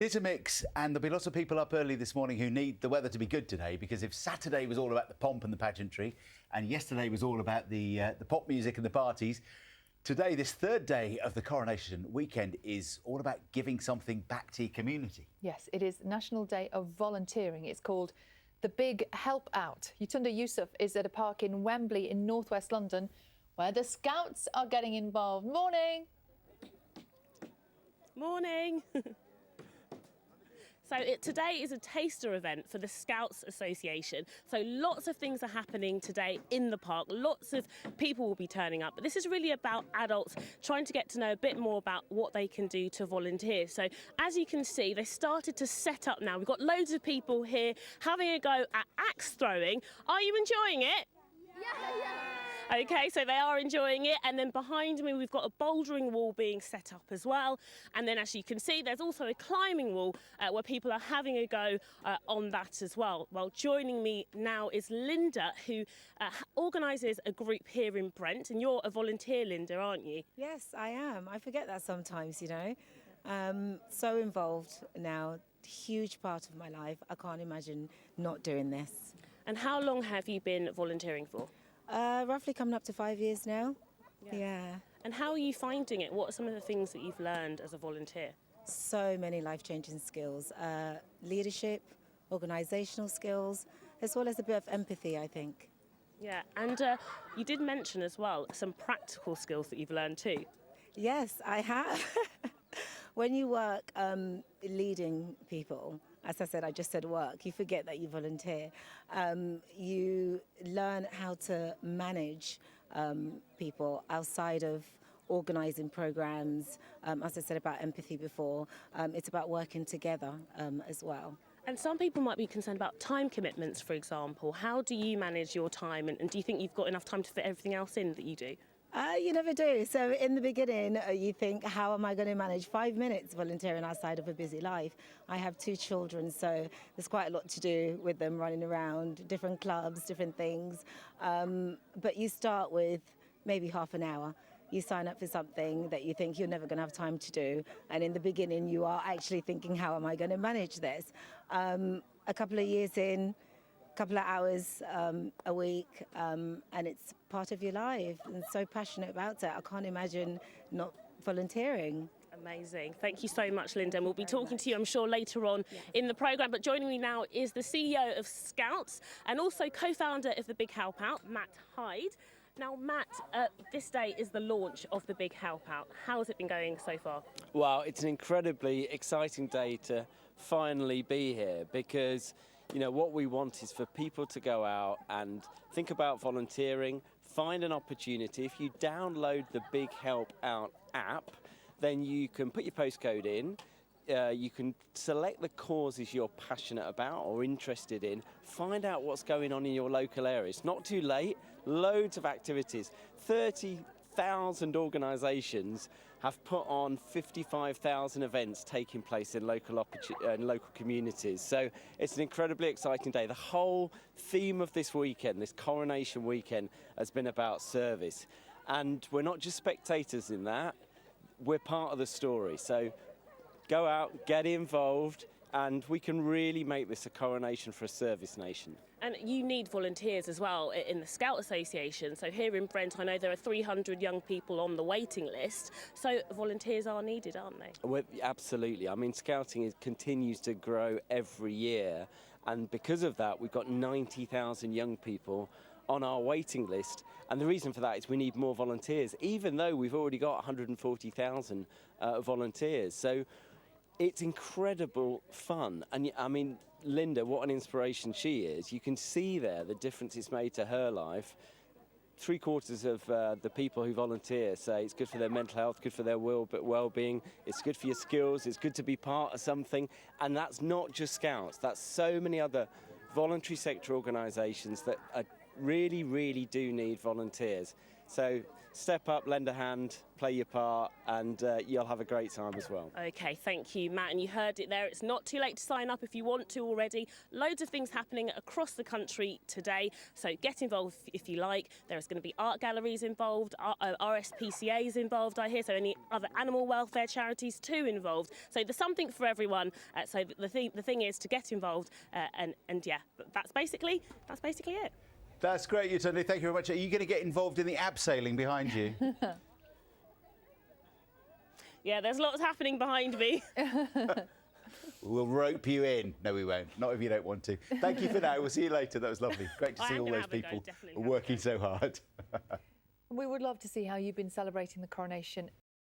It's a mix, and there'll be lots of people up early this morning who need the weather to be good today, because if Saturday was all about the pomp and the pageantry, and yesterday was all about the pop music and the parties, today, this third day of the Coronation weekend, is all about giving something back to your community. Yes, it is National Day of Volunteering. It's called the Big Help Out. Yetunde Yusuf is at a park in Wembley in northwest London, where the Scouts are getting involved. Morning! Morning! So today is a taster event for the Scouts Association. So lots of things are happening today in the park. Lots of people will be turning up. But this is really about adults trying to get to know a bit more about what they can do to volunteer. So as you can see, they started to set up now. We've got loads of people here having a go at axe throwing. Are you enjoying it? Yeah. Okay, so they are enjoying it, and then behind me we've got a bouldering wall being set up as well, and then as you can see there's also a climbing wall where people are having a go on that as well. Well, joining me now is Linda, who organises a group here in Brent, and you're a volunteer, Linda, aren't you? Yes, I am. I forget that sometimes, you know. So involved now, huge part of my life. I can't imagine not doing this. And how long have you been volunteering for? Roughly coming up to 5 years now. Yeah. And how are you finding it? What are some of the things that you've learned as a volunteer? So many life-changing skills. Leadership, organisational skills, as well as a bit of empathy, I think. Yeah, and you did mention as well some practical skills that you've learned too. Yes, I have. When you work leading people, as I said, I just said work, you forget that you volunteer. You learn how to manage people outside of organising programmes. As I said about empathy before, it's about working together as well. And some people might be concerned about time commitments, for example. How do you manage your time, and do you think you've got enough time to fit everything else in that you do? You never do. So in the beginning, you think, how am I going to manage 5 minutes volunteering outside of a busy life? I have 2 children, so there's quite a lot to do with them running around, different clubs, different things. But you start with maybe half an hour. You sign up for something that you think you're never going to have time to do. And in the beginning, you are actually thinking, how am I going to manage this? A couple of years in, couple of hours a week, and it's part of your life, and so passionate about it. I can't imagine not volunteering. Amazing. Thank you so much, Linda. And we'll be talking to you, I'm sure, later on in the programme. But joining me now is the CEO of Scouts and also co-founder of the Big Help Out, Matt Hyde. Now, Matt, this day is the launch of the Big Help Out. How has it been going so far? Well, it's an incredibly exciting day to finally be here, because you know, what we want is for people to go out and think about volunteering, find an opportunity. If you download the Big Help Out app, then you can put your postcode in, you can select the causes you're passionate about or interested in, find out what's going on in your local area. It's not too late, loads of activities, 30,000 organisations have put on 55,000 events taking place in local communities. So it's an incredibly exciting day. The whole theme of this weekend, this Coronation weekend, has been about service. And we're not just spectators in that, we're part of the story. So go out, get involved, and we can really make this a coronation for a service nation. And you need volunteers as well in the Scout Association. So here in Brent, I know there are 300 young people on the waiting list. So volunteers are needed, aren't they? Well, absolutely. I mean, Scouting continues to grow every year. And because of that, we've got 90,000 young people on our waiting list. And the reason for that is we need more volunteers, even though we've already got 140,000 volunteers. So it's incredible fun. And I mean, Linda, what an inspiration she is. You can see there the difference it's made to her life. 3/4 of the people who volunteer say it's good for their mental health, good for their well-being, it's good for your skills, it's good to be part of something. And that's not just Scouts, that's so many other voluntary sector organisations that really, really do need volunteers. So step up, lend a hand, play your part, and you'll have a great time as well. Okay, thank you, Matt. And you heard it there. It's not too late to sign up if you want to already. Loads of things happening across the country today. So get involved if you like. There's going to be art galleries involved, RSPCA's involved, I hear. So any other animal welfare charities too involved. So there's something for everyone. So the thing is to get involved. And yeah, that's basically it. That's great, Yetunde. Thank you very much. Are you going to get involved in the abseiling behind you? Yeah, there's lots happening behind me. We'll rope you in. No, we won't. Not if you don't want to. Thank you for now. We'll see you later. That was lovely. Great to I see am all gonna those have a go, people definitely have a working go. so hard. We would love to see how you've been celebrating the coronation